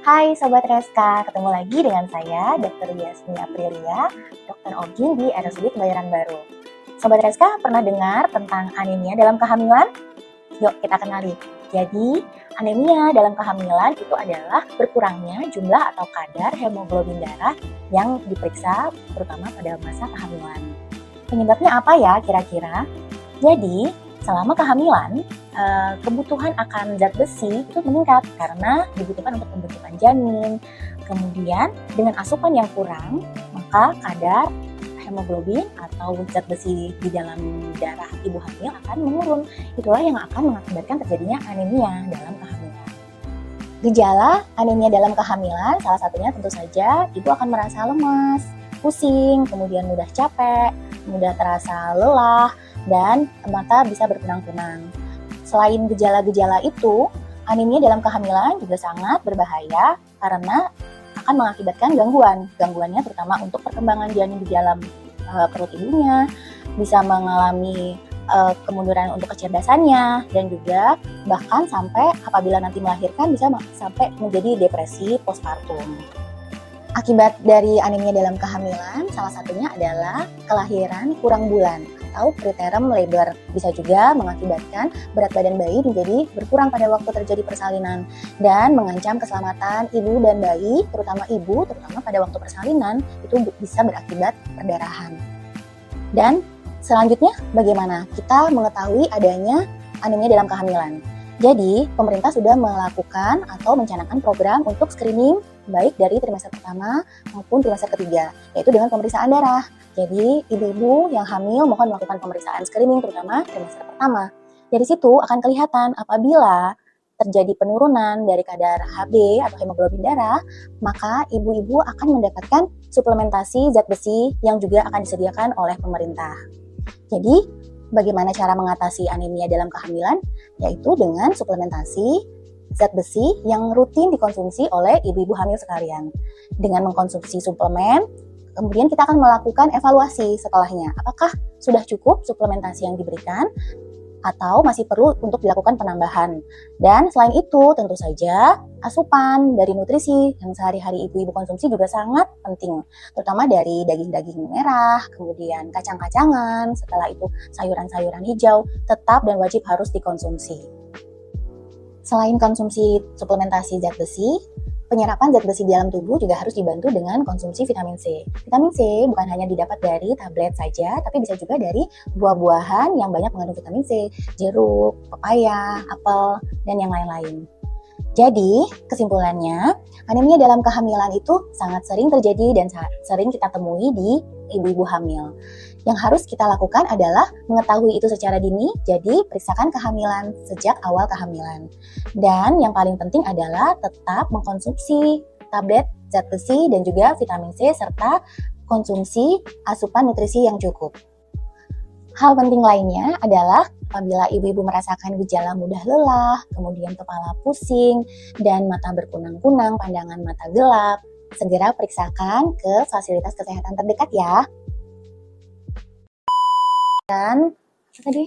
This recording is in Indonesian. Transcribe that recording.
Hai Sobat Reska, ketemu lagi dengan saya, Dr. Yasmi Aprilia, Dokter Obgyn di RSUD Kebayoran Baru. Sobat Reska, pernah dengar tentang anemia dalam kehamilan? Yuk kita kenali. Jadi, anemia dalam kehamilan itu adalah berkurangnya jumlah atau kadar hemoglobin darah yang diperiksa terutama pada masa kehamilan. Penyebabnya apa ya kira-kira? Jadi, selama kehamilan, kebutuhan akan zat besi itu meningkat karena dibutuhkan untuk pembentukan janin. Kemudian dengan asupan yang kurang, maka kadar hemoglobin atau zat besi di dalam darah ibu hamil akan menurun. Itulah yang akan mengakibatkan terjadinya anemia dalam kehamilan. Gejala anemia dalam kehamilan salah satunya tentu saja ibu akan merasa lemas, pusing, kemudian mudah capek, mudah terasa lelah, dan mata bisa berkunang-kunang. Selain gejala-gejala itu, anemia dalam kehamilan juga sangat berbahaya karena akan mengakibatkan gangguan. Gangguannya terutama untuk perkembangan janin di dalam perut ibunya, bisa mengalami kemunduran untuk kecerdasannya, dan juga bahkan sampai apabila nanti melahirkan bisa sampai menjadi depresi postpartum. Akibat dari anemia dalam kehamilan, salah satunya adalah kelahiran kurang bulan atau preterm labor. Bisa juga mengakibatkan berat badan bayi menjadi berkurang pada waktu terjadi persalinan dan mengancam keselamatan ibu dan bayi, terutama pada waktu persalinan, itu bisa berakibat perdarahan. Dan selanjutnya bagaimana kita mengetahui adanya anemia dalam kehamilan? Jadi, pemerintah sudah melakukan atau mencanangkan program untuk screening baik dari trimester pertama maupun trimester ketiga, yaitu dengan pemeriksaan darah. Jadi, ibu-ibu yang hamil mohon melakukan pemeriksaan screening terutama trimester pertama. Dari situ akan kelihatan apabila terjadi penurunan dari kadar Hb atau hemoglobin darah, maka ibu-ibu akan mendapatkan suplementasi zat besi yang juga akan disediakan oleh pemerintah. Jadi, bagaimana cara mengatasi anemia dalam kehamilan? Yaitu dengan suplementasi zat besi yang rutin dikonsumsi oleh ibu-ibu hamil sekalian. Dengan mengkonsumsi suplemen, kemudian kita akan melakukan evaluasi setelahnya. Apakah sudah cukup suplementasi yang diberikan atau masih perlu untuk dilakukan penambahan? Dan selain itu, tentu saja asupan dari nutrisi yang sehari-hari ibu-ibu konsumsi juga sangat penting, terutama dari daging-daging merah, kemudian kacang-kacangan, setelah itu sayuran-sayuran hijau, tetap dan wajib harus dikonsumsi. Selain konsumsi suplementasi zat besi, penyerapan zat besi di dalam tubuh juga harus dibantu dengan konsumsi vitamin C. Vitamin C bukan hanya didapat dari tablet saja, tapi bisa juga dari buah-buahan yang banyak mengandung vitamin C, jeruk, pepaya, apel, dan yang lain-lain. Jadi, kesimpulannya, anemia dalam kehamilan itu sangat sering terjadi dan sering kita temui di ibu-ibu hamil. Yang harus kita lakukan adalah mengetahui itu secara dini, jadi periksakan kehamilan sejak awal kehamilan. Dan yang paling penting adalah tetap mengkonsumsi tablet zat besi dan juga vitamin C serta konsumsi asupan nutrisi yang cukup. Hal penting lainnya adalah apabila ibu-ibu merasakan gejala mudah lelah, kemudian kepala pusing, dan mata berkunang-kunang, pandangan mata gelap, segera periksakan ke fasilitas kesehatan terdekat ya. Dan apa tadi?